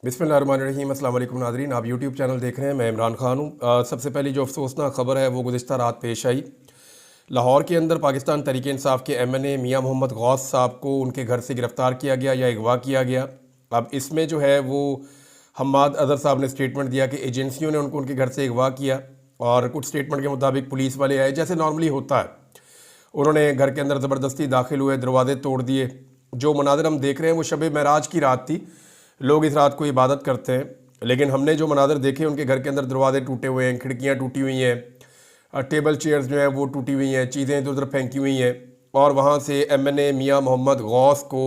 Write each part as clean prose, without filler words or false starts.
बिस्मिल्लाहिर्रहमानिर्रहीम। अस्सलाम वालेकुम नाज़रीन, आप यूट्यूब चैनल देख रहे हैं। मैं इमरान खान हूँ। सबसे पहली जो अफसोसनाक ख़बर है वो गुज़िश्ता रात पेश आई। लाहौर के अंदर पाकिस्तान तहरीक इंसाफ के MNA मियाँ मोहम्मद गौस साहब को उनके घर से गिरफ़्तार किया गया या अगवा किया गया। अब इसमें जो है वो हम्माद अज़हर साहब ने स्टेटमेंट दिया कि एजेंसियों ने उनको उनके घर से अगवा किया, और कुछ स्टेटमेंट के मुताबिक पुलिस वाले आए जैसे नॉर्मली होता है, उन्होंने घर के अंदर ज़बरदस्ती दाखिल हुए, दरवाजे तोड़ दिए। जो मनाज़र हम देख रहे हैं वो शब महराज की रात थी, लोग इस रात को इबादत करते हैं, लेकिन हमने जो मनाज़र देखे उनके घर के अंदर दरवाजे टूटे हुए हैं, खिड़कियाँ टूटी हुई हैं, टेबल चेयर्स जो हैं वो टूटी हुई हैं, चीज़ें इधर उधर फेंकी हुई हैं, और वहाँ से MNA मियाँ मोहम्मद गौस को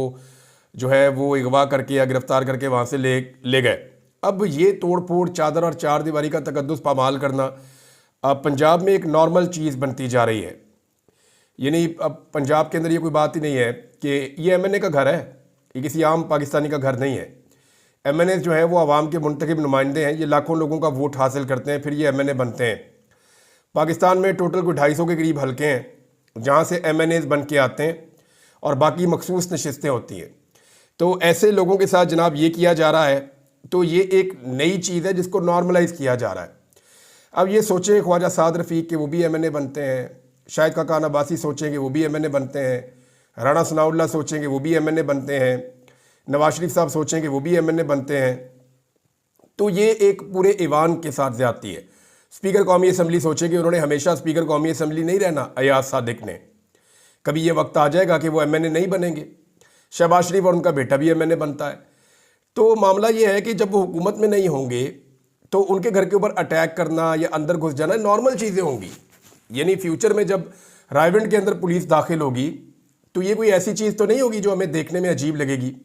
जो है वो अगवा करके या गिरफ़्तार करके वहाँ से ले गए। अब ये तोड़ फोड़, चादर और चार दीवारी का तकद्दुस पामाल करना अब पंजाब में एक नॉर्मल चीज़ बनती जा रही है। यानी अब पंजाब के अंदर ये कोई बात ही नहीं है कि ये MNA का घर है, ये किसी आम पाकिस्तानी का घर नहीं है। MNA जो है वो आवाम के मुंतखब नुमाइंदे हैं, ये लाखों लोगों का वोट हासिल करते हैं, फिर ये MNA बनते हैं। पाकिस्तान में टोटल कोई 250 के करीब हलके हैं जहाँ से MNAs बन के आते हैं, और बाकी मखसूस नशिस्तें होती हैं। तो ऐसे लोगों के साथ जनाब ये किया जा रहा है, तो ये एक नई चीज़ है जिसको नॉर्मलाइज़ किया जा रहा है। अब ये सोचें ख्वाजा साद रफ़ीक के वो भी MNA बनते हैं, शाहिद खाकान अब्बासी सोचेंगे वो भी MNA बनते हैं, राणा सनाउल्लाह सोचेंगे वो भी MNA बनते हैं, नवाज शरीफ साहब सोचेंगे वो भी MNA बनते हैं। तो ये एक पूरे ईवान के साथ ज़्यादती है। स्पीकर कौमी असम्बली सोचेंगे, उन्होंने हमेशा स्पीकर कौमी असम्बली नहीं रहना अयाज सादिक ने, कभी ये वक्त आ जाएगा कि वो MNA नहीं बनेंगे। शहबाज शरीफ और उनका बेटा भी MNA बनता है। तो मामला ये है कि जब वो हुकूमत में नहीं होंगे तो उनके घर के ऊपर अटैक करना या अंदर घुस जाना नॉर्मल चीज़ें होंगी। यानी फ्यूचर में जब रायविंड के अंदर पुलिस दाखिल होगी तो ये कोई ऐसी चीज़ तो नहीं होगी जो हमें देखने में अजीब लगेगी,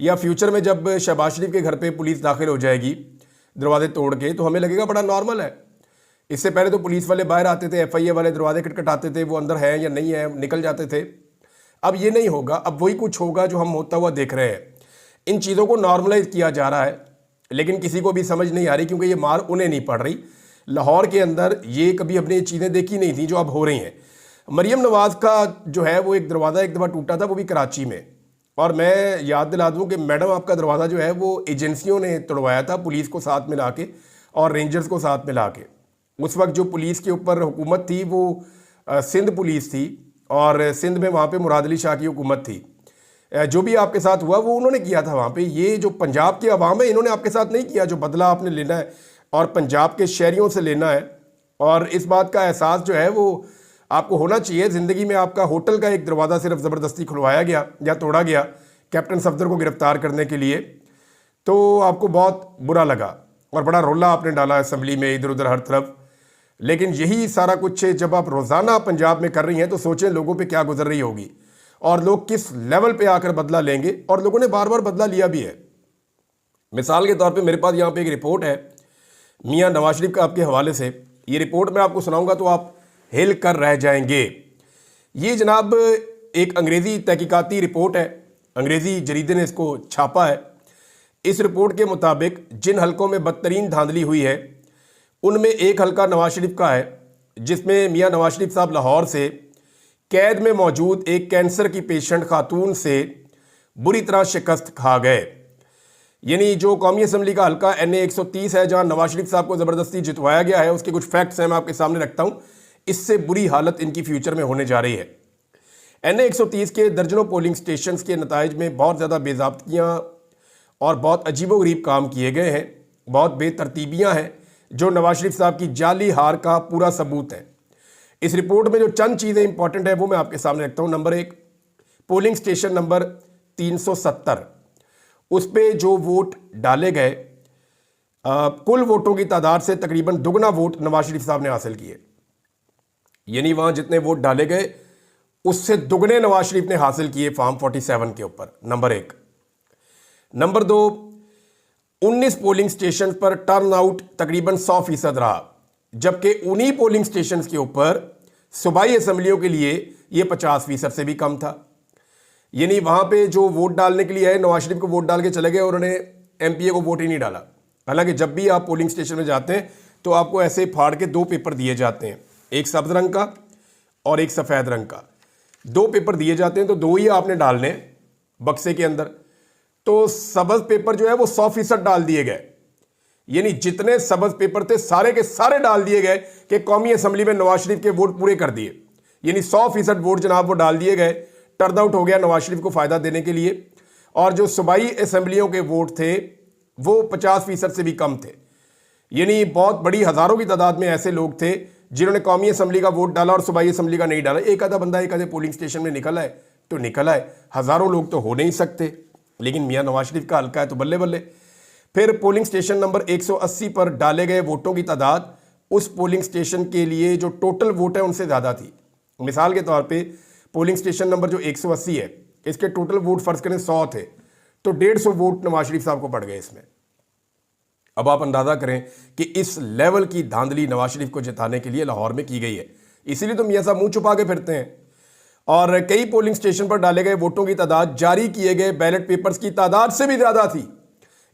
या फ्यूचर में जब शहबाज शरीफ के घर पे पुलिस दाखिल हो जाएगी दरवाजे तोड़ के तो हमें लगेगा बड़ा नॉर्मल है। इससे पहले तो पुलिस वाले बाहर आते थे, FIA वाले दरवाजे खटखटाते थे, वो अंदर है या नहीं है निकल जाते थे। अब ये नहीं होगा, अब वही कुछ होगा जो हम होता हुआ देख रहे हैं। इन चीज़ों को नॉर्मलाइज किया जा रहा है, लेकिन किसी को भी समझ नहीं आ रही, क्योंकि ये मार उन्हें नहीं पड़ रही। लाहौर के अंदर ये कभी अपनी चीज़ें देखी नहीं थी जो अब हो रही हैं। मरीम नवाज़ का जो है वो एक दरवाज़ा एक दफ़ा टूटा था, वो भी कराची में, और मैं याद दिला दूं कि मैडम आपका दरवाज़ा जो है वो एजेंसियों ने तोड़वाया था, पुलिस को साथ मिला के और रेंजर्स को साथ मिला के। उस वक्त जो पुलिस के ऊपर हुकूमत थी वो सिंध पुलिस थी, और सिंध में वहाँ पे मुराद अली शाह की हुकूमत थी। जो भी आपके साथ हुआ वो उन्होंने किया था वहाँ पे। ये जो पंजाब की आवाम है इन्होंने आपके साथ नहीं किया। जो बदला आपने लेना है और पंजाब के शहरियों से लेना है, और इस बात का एहसास जो है वो आपको होना चाहिए। ज़िंदगी में आपका होटल का एक दरवाज़ा सिर्फ ज़बरदस्ती खुलवाया गया या तोड़ा गया कैप्टन सफदर को गिरफ़्तार करने के लिए, तो आपको बहुत बुरा लगा और बड़ा रोला आपने डाला असम्बली में इधर उधर हर तरफ। लेकिन यही सारा कुछ जब आप रोज़ाना पंजाब में कर रही हैं तो सोचें लोगों पे क्या गुजर रही होगी और लोग किस लेवल पे आकर बदला लेंगे, और लोगों ने बार बार बदला लिया भी है। मिसाल के तौर पे मेरे पास यहाँ पे एक रिपोर्ट है मियाँ नवाज शरीफ का आपके हवाले से। ये रिपोर्ट मैं आपको सुनाऊंगा तो आप हिल कर रह जाएंगे। ये जनाब एक अंग्रेज़ी तहकीकाती रिपोर्ट है, अंग्रेज़ी जरीदे ने इसको छापा है। इस रिपोर्ट के मुताबिक जिन हलकों में बदतरीन धांधली हुई है उनमें एक हलका नवाज शरीफ का है, जिसमें मियाँ नवाज शरीफ साहब लाहौर से कैद में मौजूद एक कैंसर की पेशेंट खातून से बुरी तरह शिकस्त खा गए। यानी जो कौमी असम्बली का हलका NA 130 है जहां नवाज शरीफ साहब को ज़बरदस्ती जितवाया गया है, उसके कुछ फैक्ट्स हैं मैं आपके सामने रखता हूं। इससे बुरी हालत इनकी फ्यूचर में होने जा रही है। NA 130 के दर्जनों पोलिंग स्टेशन के नताइज में बहुत ज़्यादा बेज़ाब्तियाँ और बहुत अजीबोगरीब काम किए गए हैं, बहुत बेतरतीबियाँ हैं जो नवाज शरीफ साहब की जाली हार का पूरा सबूत है। इस रिपोर्ट में जो चंद चीज़ें इंपॉर्टेंट है वो मैं आपके सामने रखता हूँ। नंबर 1, पोलिंग स्टेशन नंबर 370, उस पे जो वोट डाले गए कुल वोटों की तादाद से तकरीबन दुगना वोट नवाज शरीफ साहब ने हासिल किए। यानी वहाँ जितने वोट डाले गए उससे दुगने नवाज शरीफ ने हासिल किए फॉर्म 47 के ऊपर। नंबर 1। नंबर 2, 19 पोलिंग स्टेशन पर टर्न आउट तकरीबन 100% रहा, जबकि उन्हीं पोलिंग स्टेशन के ऊपर सूबाई असम्बलियों के लिए ये 50% से भी कम था। यानी वहाँ पे जो वोट डालने के लिए आए नवाज शरीफ को वोट डाल के चले गए, उन्होंने MPA को वोट ही नहीं डाला। हालांकि जब भी आप पोलिंग स्टेशन में जाते हैं तो आपको ऐसे फाड़ के 2 पेपर दिए जाते हैं, एक सब्ज रंग का और एक सफ़ेद रंग का। 2 पेपर दिए जाते हैं, तो 2 ही आपने डालने बक्से के अंदर। तो सबज पेपर जो है वो 100% डाल दिए गए, यानी जितने सबज पेपर थे सारे के सारे डाल दिए गए कि कौमी असम्बली में नवाज शरीफ के वोट पूरे कर दिए, यानी 100% वोट जनाब वो डाल दिए गए। टर्न आउट हो गया नवाज शरीफ को फायदा देने के लिए, और जो सूबाई असम्बलियों के वोट थे वो 50% से भी कम थे, यानी बहुत बड़ी हजारों की तादाद में ऐसे लोग थे जिन्होंने कौमी असम्बली का वोट डाला और सूबाई असम्बली का नहीं डाला। एक आधा बंदा एक आधे पोलिंग स्टेशन में निकला है तो निकला है, हजारों लोग तो हो नहीं सकते, लेकिन मियां नवाज शरीफ का हल्का है तो बल्ले बल्ले। फिर पोलिंग स्टेशन नंबर 180 पर डाले गए वोटों की तादाद उस पोलिंग स्टेशन के लिए जो टोटल वोट है उनसे ज़्यादा थी। मिसाल के तौर पे पोलिंग स्टेशन नंबर जो 180 है इसके टोटल वोट फर्ज करें 100 थे, तो 150 वोट नवाज शरीफ साहब को पड़ गए इसमें। अब आप अंदाजा करें कि इस लेवल की धांधली नवाज शरीफ को जिताने के लिए लाहौर में की गई है, इसीलिए तो मियां साहब मुंह छुपा के फिरते हैं। और कई पोलिंग स्टेशन पर डाले गए वोटों की तादाद जारी किए गए बैलेट पेपर्स की तादाद से भी ज्यादा थी,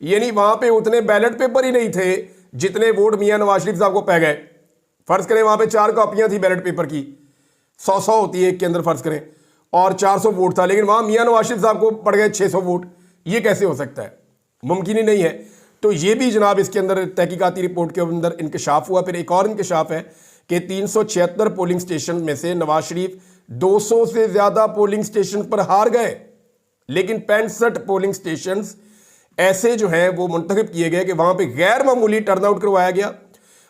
यानी वहां पे उतने बैलेट पेपर ही नहीं थे जितने वोट मियां नवाज शरीफ साहब को पै गए। फर्ज करें वहां पे 4 कॉपियां थी बैलेट पेपर की, 100 होती है एक के अंदर फर्ज करें, और 400 वोट था, लेकिन वहां मियां नवाज शरीफ साहब को पड़ गए 600 वोट। ये कैसे हो सकता है? मुमकिन ही नहीं है। तो ये भी जनाब इसके अंदर तहकीकाती रिपोर्ट के अंदर इंकशाफ हुआ। फिर एक और इंकशाफ है कि 376 पोलिंग स्टेशन में से नवाज शरीफ 200 से ज्यादा पोलिंग स्टेशन पर हार गए, लेकिन 65 पोलिंग स्टेशन ऐसे जो हैं वो मुंतखब किए गए कि वहां पे गैर मामूली टर्नआउट करवाया गया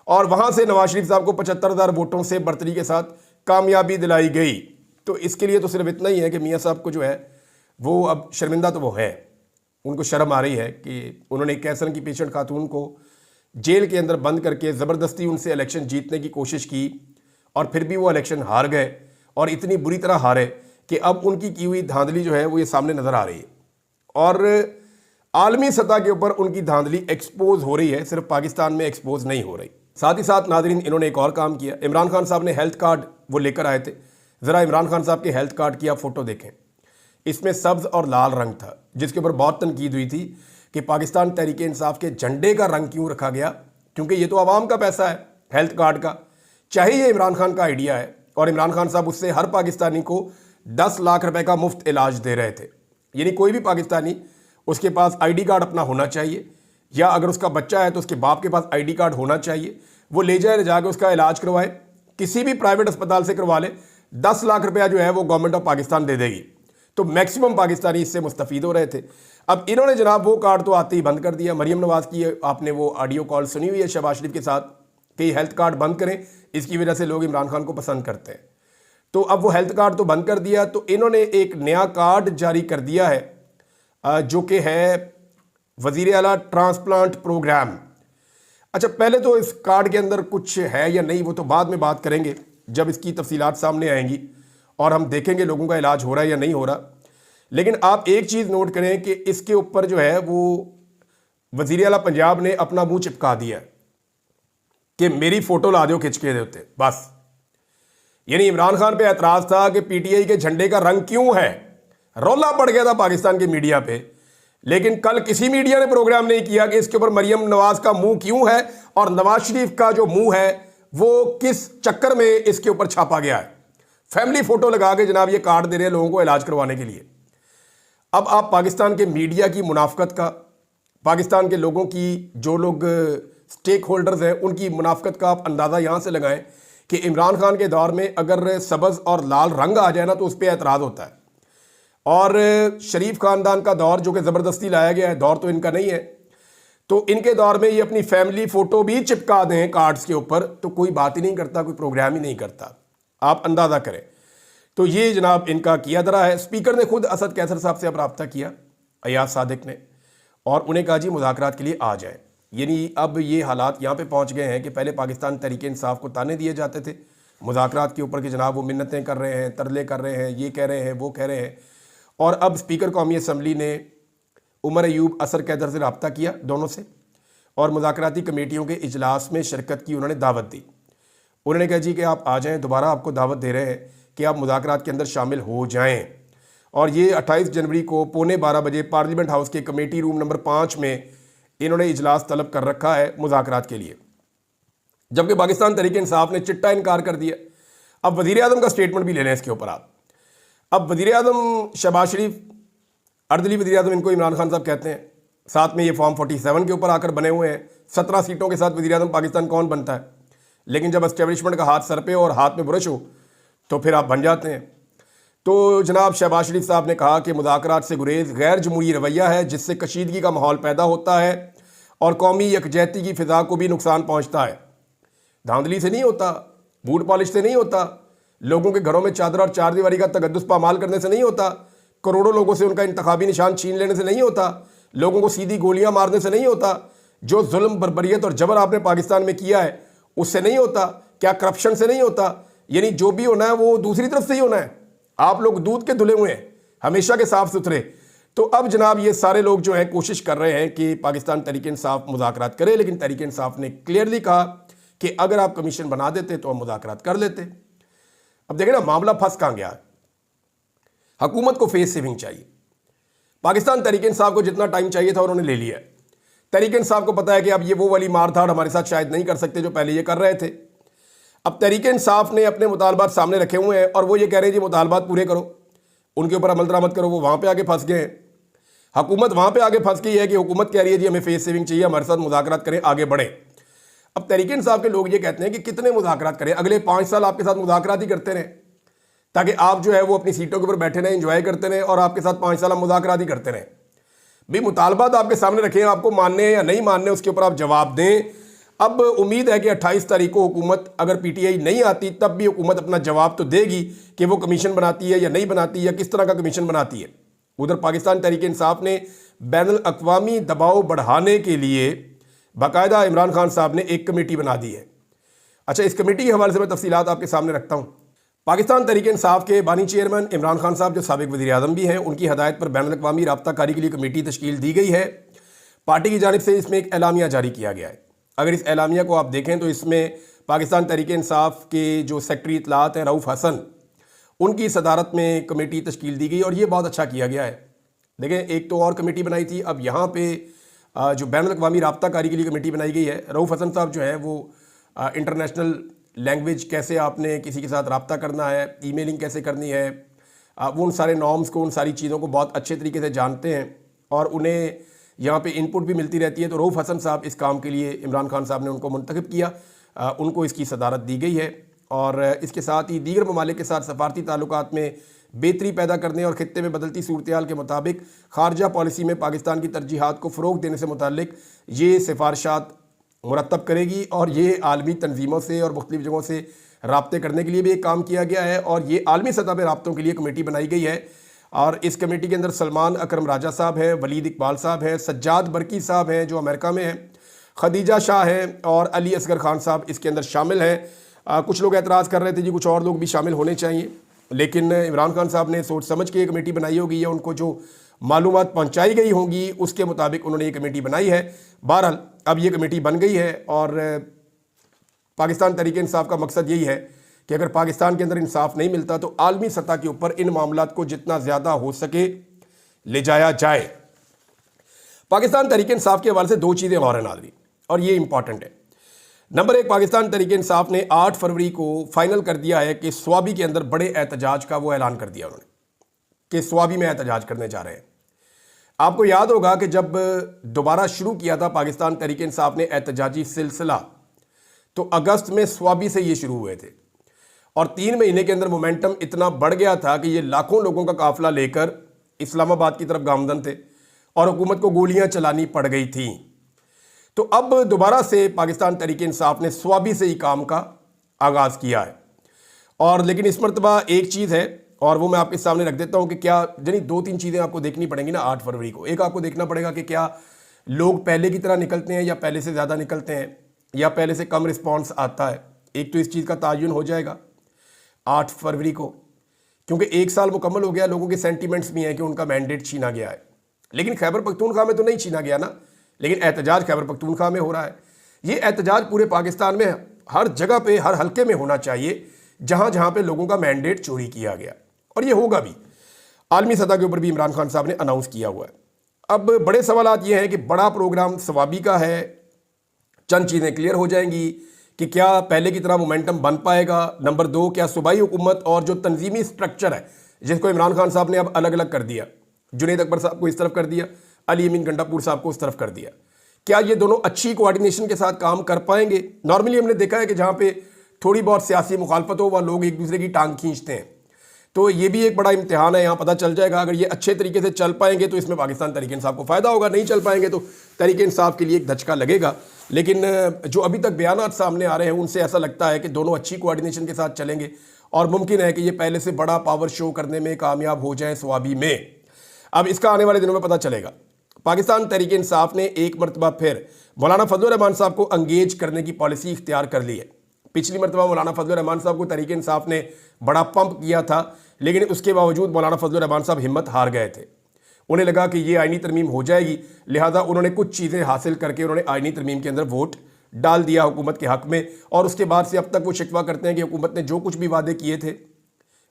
और वहां से नवाज शरीफ साहब को 75,000 वोटों से बर्तरी के साथ कामयाबी दिलाई गई। तो इसके लिए तो सिर्फ इतना ही है कि मियां साहब को जो है वो अब शर्मिंदा तो वो है, उनको शर्म आ रही है कि उन्होंने कैंसर की पेशेंट खातून को जेल के अंदर बंद करके ज़बरदस्ती उनसे इलेक्शन जीतने की कोशिश की और फिर भी वो इलेक्शन हार गए, और इतनी बुरी तरह हारे कि अब उनकी की हुई धांधली जो है वो ये सामने नज़र आ रही है और आलमी सतह के ऊपर उनकी धांधली एक्सपोज हो रही है, सिर्फ पाकिस्तान में एक्सपोज नहीं हो रही। साथ ही साथ नाजरीन इन्होंने एक और काम किया, इमरान खान साहब ने हेल्थ कार्ड वो लेकर आए थे। ज़रा इमरान खान साहब के हेल्थ कार्ड की आप फ़ोटो देखें, इसमें सब्ज़ और लाल रंग था, जिसके ऊपर बहुत तनकीद हुई थी कि पाकिस्तान तहरीक इंसाफ के झंडे का रंग क्यों रखा गया, क्योंकि ये तो आवाम का पैसा है हेल्थ कार्ड का, चाहे ये इमरान खान का आइडिया है और इमरान खान साहब उससे हर पाकिस्तानी को 10 लाख रुपए का मुफ्त इलाज दे रहे थे। यानी कोई भी पाकिस्तानी उसके पास आईडी कार्ड अपना होना चाहिए, या अगर उसका बच्चा है तो उसके बाप के पास आईडी कार्ड होना चाहिए, वो ले जाए, ले जाके उसका इलाज करवाए, किसी भी प्राइवेट अस्पताल से करवा ले, 10 लाख रुपया जो है वो गवर्नमेंट ऑफ पाकिस्तान दे देगी। तो मैक्सिमम पाकिस्तानी इससे मुस्तफीद हो रहे थे। अब इन्होंने जनाब वो कार्ड तो आते ही बंद कर दिया। मरियम नवाज की आपने वो ऑडियो कॉल सुनी हुई है शहबाज शरीफ के साथ कि हेल्थ कार्ड बंद करें, इसकी वजह से लोग इमरान खान को पसंद करते हैं। तो अब वो हेल्थ कार्ड तो बंद कर दिया, तो इन्होंने एक नया कार्ड जारी कर दिया है जो कि है वज़ीर आला ट्रांसप्लांट प्रोग्राम। अच्छा, पहले तो इस कार्ड के अंदर कुछ है या नहीं वो तो बाद में बात करेंगे जब इसकी तफसीलात सामने आएंगी और हम देखेंगे लोगों का इलाज हो रहा है या नहीं हो रहा। लेकिन आप एक चीज़ नोट करें कि इसके ऊपर जो है वो वज़ीर आला पंजाब ने अपना मुंह चिपका दिया कि मेरी फ़ोटो ला दो खिंच के देते बस। यानी इमरान खान पे एतराज़ था कि पीटीआई के झंडे का रंग क्यों है, रौला पड़ गया था पाकिस्तान के मीडिया पे, लेकिन कल किसी मीडिया ने प्रोग्राम नहीं किया कि इसके ऊपर मरियम नवाज का मुंह क्यों है और नवाज शरीफ का जो मुंह है वो किस चक्कर में इसके ऊपर छापा गया है। फैमिली फोटो लगा के जनाब ये कार्ड दे रहे हैं लोगों को इलाज करवाने के लिए। अब आप पाकिस्तान के मीडिया की मुनाफकत का, पाकिस्तान के लोगों की जो लोग स्टेक होल्डर्स हैं उनकी मुनाफकत का आप अंदाज़ा यहाँ से लगाएं कि इमरान खान के दौर में अगर सब्ज़ और लाल रंग आ जाए ना तो उस पर एतराज़ होता है, और शरीफ खानदान का दौर जो कि ज़बरदस्ती लाया गया है, दौर तो इनका नहीं है, तो इनके दौर में ये अपनी फैमिली फ़ोटो भी चिपका दें कार्ड्स के ऊपर तो कोई बात ही नहीं करता, कोई प्रोग्राम ही नहीं करता, आप अंदाज़ा करें। तो ये जनाब इनका किया धरा है। स्पीकर ने खुद असद कैसर साहब से अब रब्ता किया, अयाज सादिक ने, और उन्हें कहा जी मुज़ाकरात के लिए आ जाएं। यानी अब ये हालात यहाँ पे पहुँच गए हैं कि पहले पाकिस्तान तहरीक इंसाफ को ताने दिए जाते थे मुज़ाकरात के ऊपर कि जनाब वो मिन्नतें कर रहे हैं, तरले कर रहे हैं, ये कह रहे हैं, वो कह रहे हैं, और अब स्पीकर कौमी असम्बली ने उमर अयूब असद कैसर से रब्ता किया दोनों से, और मुज़ाकराती कमेटियों के इजलास में शिरकत की उन्होंने दावत दी। उन्होंने कहा जी कि आप आ जाएं, दोबारा आपको दावत दे रहे हैं कि आप मुज़ाकरात के अंदर शामिल हो जाएं। और ये 28 जनवरी को 11:15 बजे पार्लियामेंट हाउस के कमेटी रूम नंबर 5 में इन्होंने इजलास तलब कर रखा है मुज़ाकरात के लिए, जबकि पाकिस्तान तहरीक इंसाफ ने चिट्टा इनकार कर दिया। अब वज़ीर आज़म का स्टेटमेंट भी ले लें इसके ऊपर आप। अब वज़ीर आज़म शहबाज शरीफ अर्दली वज़ीर आज़म इनको इमरान खान साहब कहते हैं। साथ में ये फॉर्म 47 के ऊपर आकर बने हुए हैं। 17 सीटों के साथ वज़ीर आज़म पाकिस्तान कौन बनता है? लेकिन जब एस्टेब्लिशमेंट का हाथ सर पे और हाथ में बुरश हो तो फिर आप बन जाते हैं। तो जनाब शहबाज शरीफ साहब ने कहा कि मुज़ाकरात से गुरेज गैर जमहूरी रवैया है, जिससे कशीदगी का माहौल पैदा होता है और कौमी यकजहती की फ़िज़ा को भी नुकसान पहुँचता है। धांधली से नहीं होता, बूट पॉलिश से नहीं होता, लोगों के घरों में चादर और चारदीवारी का तगद्दुस पामाल करने से नहीं होता, करोड़ों लोगों से उनका इंतखाबी निशान छीन लेने से नहीं होता, लोगों को सीधी गोलियां मारने से नहीं होता, जो जुल्म बर्बरियत और जबर आपने पाकिस्तान में किया है उससे नहीं होता, क्या करप्शन से नहीं होता? यानी जो भी होना है वो दूसरी तरफ से ही होना है। आप लोग दूध के धुले हुए हैं, हमेशा के साफ सुथरे। तो अब जनाब ये सारे लोग जो हैं कोशिश कर रहे हैं कि पाकिस्तान तहरीक इंसाफ मुज़ाकरात करे, लेकिन तहरीक इंसाफ ने क्लियरली कहा कि अगर आप कमीशन बना देते तो हम मुज़ाकरात कर लेते। अब देखें ना मामला फंस कहाँ गया। हुकूमत को फेस सेविंग चाहिए। पाकिस्तान तहरीक इंसाफ को जितना टाइम चाहिए था उन्होंने ले लिया है। तहरीक इंसाफ को पता है कि अब ये वो वाली मार धाड़ हमारे साथ शायद नहीं कर सकते जो पहले ये कर रहे थे। अब तहरीक इंसाफ ने अपने मुतालबात सामने रखे हुए हैं और वो ये कह रहे हैं जी मुतालबात पूरे करो, उनके ऊपर अमल दरामद करो। वो वहाँ पे आगे फंस गए हैं। हुकूमत वहाँ पे आगे फंस गई है कि हुकूमत कह रही है जी हमें फेस सेविंग चाहिए, हमारे साथ मुज़ाकरात करें, आगे बढ़े। अब तहरीक इंसाफ के लोग ये कहते हैं कि कितने मुज़ाकरात करें, अगले 5 साल आपके साथ मुज़ाकरात ही करते रहें ताकि आप जो है वो अपनी सीटों के ऊपर बैठे रहें, एंजॉय करते रहें और आपके साथ 5 साल हम मुज़ाकरात ही करते रहें। भाई मुतालबात आपके सामने रखे हैं, आपको मानने हैं या नहीं मानने उसके ऊपर आप जवाब दें। अब उम्मीद है कि 28 तारीख को हुकूमत अगर पीटीआई नहीं आती तब भी हुकूमत अपना जवाब तो देगी कि वो कमीशन बनाती है या नहीं बनाती या किस तरह का कमीशन बनाती है। उधर पाकिस्तान तहरीक इंसाफ ने बैनुल अक़वामी दबाव बढ़ाने के लिए बाकायदा इमरान खान साहब ने एक कमेटी बना दी है। अच्छा, इस कमेटी के हवाले से मैं तफसीलात आपके सामने रखता हूँ। पाकिस्तान तहरीक इंसाफ के बानी चेयरमैन इमरान खान साहब जो साबिक वज़ीर आज़म भी हैं, उनकी हदायत पर बैनुल अक़वामी राब्ता-कारी के लिए कमेटी तश्कील दी गई है। पार्टी की जानिब से इसमें एक एलामिया जारी किया गया है। अगर इस एलामिया को आप देखें तो इसमें पाकिस्तान तहरीक इंसाफ के जो सेक्रेटरी इत्तलात हैं रऊफ़ हसन, उनकी सदारत में कमेटी तश्कील दी गई और ये बहुत अच्छा किया गया है। देखें, एक तो और कमेटी बनाई थी, अब यहाँ पे जो बैनुल अक़वामी राब्ता-कारी के लिए कमेटी बनाई गई है। रऊफ़ हसन साहब जो है वो इंटरनेशनल लैंग्वेज कैसे आपने किसी के साथ रब्ता करना है, ईमेलिंग कैसे करनी है, वो उन सारे नॉर्म्स को, उन सारी चीज़ों को बहुत अच्छे तरीके से जानते हैं और उन्हें यहाँ पे इनपुट भी मिलती रहती है। तो रऊफ़ हसन साहब इस काम के लिए इमरान खान साहब ने उनको मुंतखब किया, उनको इसकी सदारत दी गई है। और इसके साथ ही दीगर ममालिक के साथ सफारती ताल्लुकात में बेहतरी पैदा करने और खित्ते में बदलती सूरत के मुताबिक खारजा पॉलिसी में पाकिस्तान की तरजीहात को फ़रोग़ देने से मुताल्लिक ये सिफारशात मुरतब करेगी और ये आलमी तंजीमों से और मुख्तलिफ़ जगहों से राब्ते करने के लिए भी एक काम किया गया है और ये आलमी सतह पर राब्तों के लिए कमेटी बनाई गई है। और इस कमेटी के अंदर सलमान अकरम राजा साहब हैं, वलीद इकबाल साहब हैं, सज्जाद बरकी साहब हैं जो अमेरिका में हैं, खदीजा शाह हैं और अली असगर खान साहब इसके अंदर शामिल हैं। कुछ लोग एतराज़ कर रहे थे जी कुछ और लोग भी शामिल होने चाहिए, लेकिन इमरान खान साहब ने सोच समझ के ये कमेटी बनाई होगी या उनको जो मालूमात पहुँचाई गई होंगी उसके मुताबिक उन्होंने ये कमेटी बनाई है। बहरहाल अब ये कमेटी बन गई है और पाकिस्तान तहरीक इंसाफ का मकसद यही है कि अगर पाकिस्तान के अंदर इंसाफ नहीं मिलता तो आलमी सतह के ऊपर इन मामलात को जितना ज़्यादा हो सके ले जाया जाए। पाकिस्तान तहरीक इंसाफ के हवाले से 2 चीज़ें और हैं नाज़रीन और ये इंपॉर्टेंट है। नंबर 1, पाकिस्तान तहरीक इंसाफ ने 8 फरवरी को फाइनल कर दिया है कि स्वाबी के अंदर बड़े एहतजाज का वो ऐलान कर दिया उन्होंने कि स्वाबी में एहतजाज करने जा रहे हैं। आपको याद होगा कि जब दोबारा शुरू किया था पाकिस्तान तहरीक इंसाफ ने एहतजाजी सिलसिला तो अगस्त में स्वाबी से ये शुरू हुए थे और 3 महीने के अंदर मोमेंटम इतना बढ़ गया था कि ये लाखों लोगों का काफिला लेकर इस्लामाबाद की तरफ गामदन थे और हुकूमत को गोलियां चलानी पड़ गई थी। तो अब दोबारा से पाकिस्तान तहरीक इंसाफ ने स्वाबी से ही काम का आगाज़ किया है और लेकिन इस मरतबा एक चीज़ है और वो मैं आपके सामने रख देता हूँ कि क्या यानी 2-3 चीज़ें आपको देखनी पड़ेंगी ना 8 फरवरी को। एक, आपको देखना पड़ेगा कि क्या लोग पहले की तरह निकलते हैं या पहले से ज़्यादा निकलते हैं या पहले से कम रिस्पॉन्स आता है। एक तो इस चीज़ का तयन हो जाएगा 8 फरवरी को, क्योंकि 1 साल मुकम्मल हो गया, लोगों के सेंटीमेंट्स भी हैं कि उनका मैंडेट छीना गया है। लेकिन खैबर पख्तूनख्वा में तो नहीं छीना गया ना, लेकिन एहतजाज खैबर पख्तूनख्वा में हो रहा है। ये एहतजाज पूरे पाकिस्तान में हर जगह पे हर हल्के में होना चाहिए जहाँ जहाँ पे लोगों का मैंडेट चोरी किया गया और ये होगा भी। आलमी सतह के ऊपर भी इमरान खान साहब ने अनाउंस किया हुआ है। अब बड़े सवालात ये हैं कि बड़ा प्रोग्राम स्वाबी का है, चंद चीज़ें क्लियर हो जाएंगी कि क्या पहले की तरह मोमेंटम बन पाएगा। नंबर 2, क्या सूबाई हुकूमत और जो तंजीमी स्ट्रक्चर है जिसको इमरान खान साहब ने अब अलग अलग कर दिया, जुनैद अकबर साहब को इस तरफ कर दिया, अली अमीन गंडापुर साहब को उस तरफ कर दिया। क्या ये दोनों अच्छी कोऑर्डिनेशन के साथ काम कर पाएंगे? नॉर्मली हमने देखा है कि जहाँ पे थोड़ी बहुत सियासी मुखालफत हो वहाँ लोग एक दूसरे की टांग खींचते हैं, तो ये भी एक बड़ा इम्तिहान है, यहाँ पता चल जाएगा। अगर ये अच्छे तरीके से चल पाएंगे तो इसमें पाकिस्तान तहरीक इंसाफ को फ़ायदा होगा, नहीं चल पाएंगे तो तहरीक इंसाफ के लिए एक धचका लगेगा। लेकिन जो अभी तक बयानात सामने आ रहे हैं उनसे ऐसा लगता है कि दोनों अच्छी कोऑर्डिनेशन के साथ चलेंगे और मुमकिन है कि ये पहले से बड़ा पावर शो करने में कामयाब हो जाए स्वाबी में। अब इसका आने वाले दिनों में पता चलेगा। पाकिस्तान तहरीक इंसाफ ने एक मरतबा फिर मौलाना फजल रहमान साहब को अंगेज करने की पॉलिसी इख्तियार कर ली है। पिछली मरतबा मौलाना फजल रहमान साहब को तहरीक इंसाफ ने बड़ा पंप किया था, लेकिन उसके बावजूद मौलाना फजल रहमान साहब हिम्मत हार गए थे। उन्हें लगा कि ये आईनी तरमीम हो जाएगी, लिहाजा उन्होंने कुछ चीज़ें हासिल करके उन्होंने आईनी तरमीम के अंदर वोट डाल दिया हुकूमत के हक़ में। और उसके बाद से अब तक वो शिकवा करते हैं कि हुकूमत ने जो कुछ भी वादे किए थे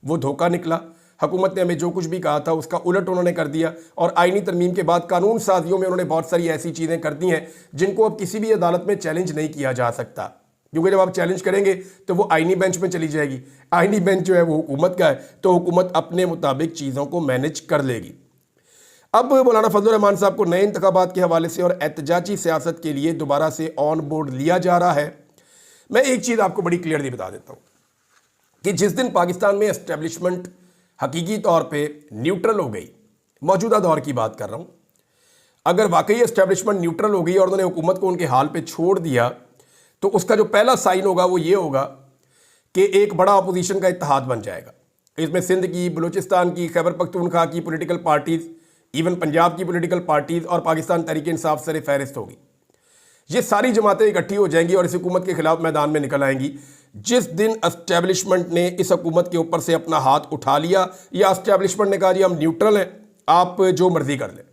वो धोखा निकला। हुकूमत ने हमें जो कुछ भी कहा था उसका उलट उन्होंने कर दिया और आईनी तरमीम के बाद कानून साजियों में उन्होंने बहुत सारी ऐसी चीज़ें कर दी हैं जिनको अब किसी भी अदालत में चैलेंज नहीं किया जा सकता, क्योंकि जब आप चैलेंज करेंगे तो वो आईनी बेंच में चली जाएगी। आईनी बेंच जो है वो हुकूमत का है, तो हुकूमत अपने मुताबिक चीज़ों को मैनेज कर लेगी। अब मौलाना फजल रहमान साहब को नए इंतखाबात के हवाले से और एहतजाजी सियासत के लिए दोबारा से ऑन बोर्ड लिया जा रहा है। मैं एक चीज़ आपको बड़ी क्लियरली बता देता हूँ कि जिस दिन पाकिस्तान में एस्टेब्लिशमेंट हकीकी तौर पे न्यूट्रल हो गई, मौजूदा दौर की बात कर रहा हूँ, अगर वाकई एस्टेब्लिशमेंट न्यूट्रल हो गई और उन्होंने हुकूमत को उनके हाल पे छोड़ दिया, तो उसका जो पहला साइन होगा वो ये होगा कि एक बड़ा अपोजिशन का इत्तेहाद बन जाएगा। इसमें सिंध की, बलूचिस्तान की, खैबर पख्तूनख्वा की पॉलिटिकल पार्टीज़, इवन पंजाब की पॉलिटिकल पार्टीज़ और पाकिस्तान तहरीक इंसाफ सर फहरिस्त होगी। ये सारी जमातें इकट्ठी हो जाएंगी और इस हुकूमत के खिलाफ मैदान में निकल आएंगी। जिस दिन एस्टेब्लिशमेंट ने इस हुकूमत के ऊपर से अपना हाथ उठा लिया या एस्टेब्लिशमेंट ने कहा जी हम न्यूट्रल हैं, आप जो मर्जी कर लें,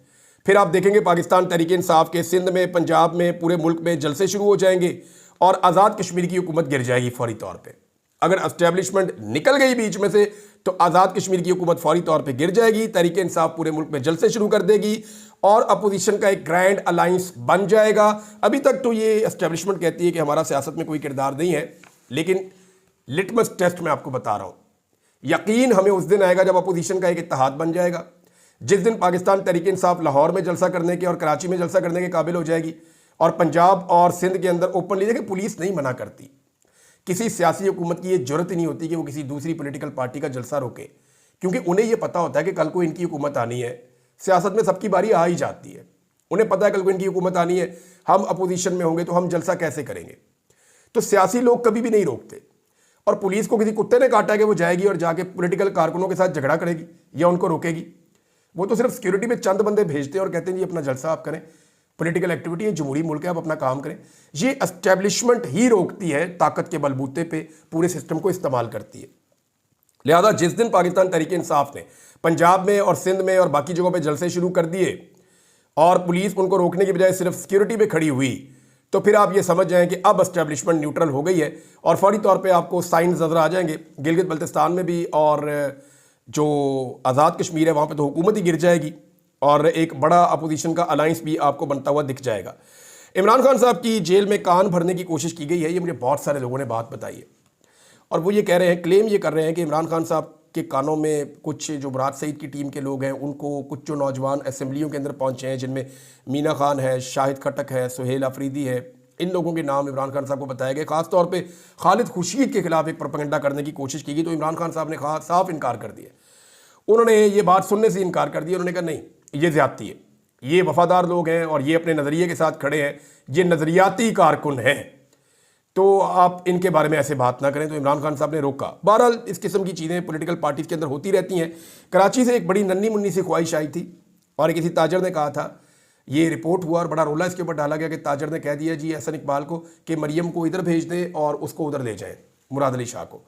फिर आप देखेंगे पाकिस्तान तहरीक इंसाफ के सिंध में, पंजाब में, पूरे मुल्क में जलसे शुरू हो जाएंगे और आज़ाद कश्मीर की हुकूमत गिर जाएगी फौरी तौर पर। अगर एस्टेब्लिशमेंट निकल गई बीच में से तो आज़ाद कश्मीर की हुकूमत फौरी तौर पे गिर जाएगी, तहरीक इंसाफ पूरे मुल्क में जलसे शुरू कर देगी और अपोजिशन का एक ग्रैंड अलायंस बन जाएगा। अभी तक तो ये एस्टेब्लिशमेंट कहती है कि हमारा सियासत में कोई किरदार नहीं है, लेकिन लिटमस टेस्ट मैं आपको बता रहा हूँ, यकीन हमें उस दिन आएगा जब अपोजिशन का एक इत्तेहाद बन जाएगा। जिस दिन पाकिस्तान तहरीक इंसाफ लाहौर में जलसा करने के और कराची में जलसा करने के काबिल हो जाएगी और पंजाब और सिंध के अंदर ओपनली, देखिए पुलिस नहीं मना करती, किसी सियासी हुकूमत की ये जरूरत ही नहीं होती कि वो किसी दूसरी पॉलिटिकल पार्टी का जलसा रोके, क्योंकि उन्हें ये पता होता है कि कल को इनकी हुकूमत आनी है। सियासत में सबकी बारी आ ही जाती है, उन्हें पता है कल को इनकी हुकूमत आनी है, हम अपोजिशन में होंगे तो हम जलसा कैसे करेंगे। तो सियासी लोग कभी भी नहीं रोकते और पुलिस को किसी कुत्ते ने काटा कि वो जाएगी और जाके पॉलिटिकल कारकुनों के साथ झगड़ा करेगी या उनको रोकेगी। वो तो सिर्फ सिक्योरिटी में चंद बंदे भेजते हैं और कहते हैं जी अपना जलसा आप करें, पॉलिटिकल एक्टिविटी है, जमहूरी मुल्क है, आप अपना काम करें। ये एस्टेब्लिशमेंट ही रोकती है, ताकत के बलबूते पे पूरे सिस्टम को इस्तेमाल करती है। लिहाजा जिस दिन पाकिस्तान तहरीक इंसाफ ने पंजाब में और सिंध में और बाकी जगहों पे जलसे शुरू कर दिए और पुलिस उनको रोकने की बजाय सिर्फ सिक्योरिटी पे खड़ी हुई, तो फिर आप ये समझ जाएं कि अब एस्टेब्लिशमेंट न्यूट्रल हो गई है और फौरी तौर पे आपको साइंस नज़र आ जाएंगे। गिलगित बल्तिस्तान में भी और जो आज़ाद कश्मीर है वहाँ पे तो हुकूमत ही गिर जाएगी और एक बड़ा अपोजिशन का अलायंस भी आपको बनता हुआ दिख जाएगा। इमरान खान साहब की जेल में कान भरने की कोशिश की गई है, ये मुझे बहुत सारे लोगों ने बात बताई है और वो ये कह रहे हैं, क्लेम ये कर रहे हैं कि इमरान खान साहब के कानों में कुछ जो मुराद सईद की टीम के लोग हैं उनको, कुछ जो नौजवान असम्बलियों के अंदर पहुँचे हैं जिनमें मीना खान है, शाहिद खटक है, सुहेल अफरीदी है, इन लोगों के नाम इमरान खान साहब को बताया गया। ख़ास तौर पे खालिद खुर्शीद के खिलाफ एक प्रोपेगेंडा करने की कोशिश की गई तो इमरान खान साहब ने साफ इनकार कर दिया। उन्होंने ये बात सुनने से इनकार कर दिया। उन्होंने कहा नहीं, ये ज़्यादती है, ये वफादार लोग हैं और ये अपने नज़रिए के साथ खड़े हैं, ये नज़रियाती कारकुन हैं, तो आप इनके बारे में ऐसे बात ना करें। तो इमरान खान साहब ने रोका। बहरहाल इस किस्म की चीज़ें पॉलिटिकल पार्टीज़ के अंदर होती रहती हैं। कराची से एक बड़ी नन्ही मुन्नी सी ख्वाहिश आई थी और किसी ताजर ने कहा था, ये रिपोर्ट हुआ और बड़ा रोला इसके ऊपर डाला गया कि ताजर ने कह दिया जी एहसन इकबाल को कि मरियम को इधर भेज दें और उसको उधर ले जाएं, मुराद अली शाह को।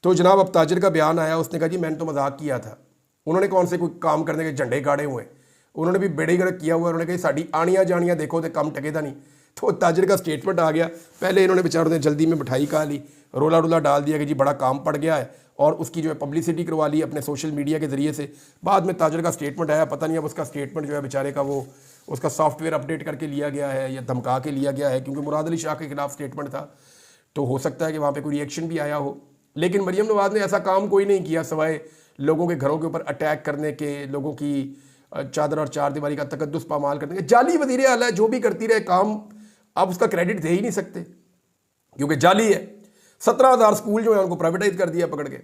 तो जनाब अब ताजर का बयान आया, उसने कहा जी मैंने तो मजाक किया था। उन्होंने कौन से कोई काम करने के झंडे गाड़े हुए, उन्होंने भी बेड़े गर्क किया हुआ। उन्होंने कहा साड़ी आनियाँ जानियाँ देखो तो कम टकेदा नहीं। तो ताजर का स्टेटमेंट आ गया। पहले इन्होंने बेचारों ने जल्दी में मिठाई खा ली, रोला रोला डाल दिया कि जी बड़ा काम पड़ गया है और उसकी जो है पब्लिसिटी करवा ली अपने सोशल मीडिया के ज़रिए से। बाद में ताजर का स्टेटमेंट आया, पता नहीं अब उसका स्टेटमेंट जो है बेचारे का वो उसका सॉफ्टवेयर अपडेट करके लिया गया है या धमका के लिया गया है, क्योंकि मुराद अली शाह के खिलाफ स्टेटमेंट था तो हो सकता है कि वहाँ पर कोई रिएक्शन भी आया हो। लेकिन मरियम नवाज़ ने ऐसा काम कोई नहीं किया सिवाय लोगों के घरों के ऊपर अटैक करने के, लोगों की चादर और चार दीवारी का तकद्दुस पामाल कर देंगे। जाली वज़ीर आला है, जो भी करती रहे काम, आप उसका क्रेडिट दे ही नहीं सकते क्योंकि जाली है। 17,000 स्कूल जो है उनको प्राइवेटाइज कर दिया पकड़ के,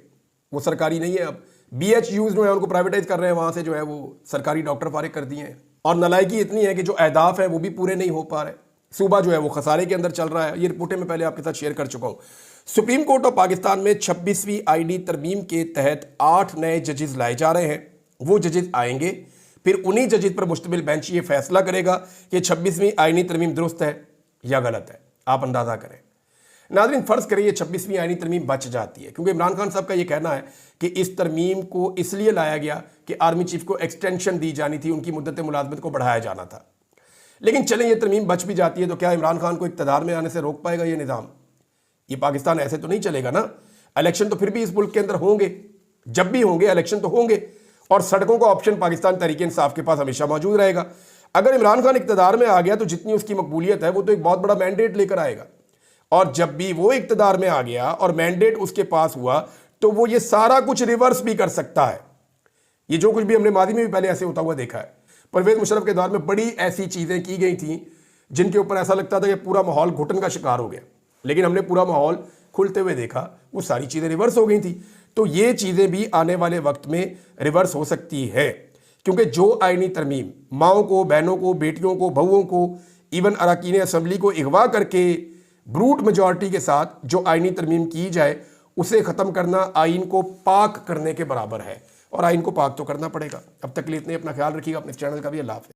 वो सरकारी नहीं है। अब BHUs जो है उनको प्राइवेटाइज कर रहे हैं, वहाँ से जो है वो सरकारी डॉक्टर फारिग कर दिए हैं। और नलायकी इतनी है कि जो अहदाफ है वो भी पूरे नहीं हो पा रहे। सूबा जो है वो खसारे के अंदर चल रहा है। ये रिपोर्टें मैं पहले आपके साथ शेयर कर चुका हूँ। सुप्रीम कोर्ट ऑफ पाकिस्तान में 26वीं ID तरमीम के तहत 8 नए जजेस लाए जा रहे हैं। वो जजेस आएंगे, फिर उन्हीं जजेस पर मुश्तमिल बेंच ये फैसला करेगा कि 26वीं आईनी तरमीम दुरुस्त है या गलत है। आप अंदाज़ा करें नाज़रीन, फ़र्ज़ करिए 26वीं आईनी तरमीम बच जाती है, क्योंकि इमरान खान साहब का ये कहना है कि इस तरमीम को इसलिए लाया गया कि आर्मी चीफ को एक्सटेंशन दी जानी थी, उनकी मुद्दत मुलाजमत को बढ़ाया जाना था। लेकिन चलें ये तरमीम बच भी जाती है तो क्या इमरान खान को इक़्तिदार में आने से रोक पाएगा ये निज़ाम? ये पाकिस्तान ऐसे तो नहीं चलेगा ना। इलेक्शन तो फिर भी इस मुल्क के अंदर होंगे, जब भी होंगे इलेक्शन तो होंगे, और सड़कों का ऑप्शन पाकिस्तान तहरीक इंसाफ के पास हमेशा मौजूद रहेगा। अगर इमरान खान इक़्तिदार में आ गया तो जितनी उसकी मकबूलियत है वो तो एक बहुत बड़ा मैंडेट लेकर आएगा, और जब भी वो इक़्तिदार में आ गया और मैंडेट उसके पास हुआ तो वो ये सारा कुछ रिवर्स भी कर सकता है। ये जो कुछ भी हमने मादी में भी पहले ऐसे होता हुआ देखा है। परवेज़ मुशर्रफ के दौर में बड़ी ऐसी चीज़ें की गई थी जिनके ऊपर ऐसा लगता था कि पूरा माहौल घुटन का शिकार हो गया, लेकिन हमने पूरा माहौल खुलते हुए देखा, वो सारी चीज़ें रिवर्स हो गई थी। तो ये चीज़ें भी आने वाले वक्त में रिवर्स हो सकती है, क्योंकि जो आईनी तरमीम माओं को, बहनों को, बेटियों को, बहुओं को, इवन अरकान असम्बली को अगवा करके ब्रूट मेजॉरिटी के साथ जो आईनी तरमीम की जाए उसे ख़त्म करना आइन को पाक करने के बराबर है, और आइन को पाक तो करना पड़ेगा। अब तक के लिए इतने, अपना ख्याल रखिएगा, अपने चैनल का भी। अल्लाह हाफ़िज़।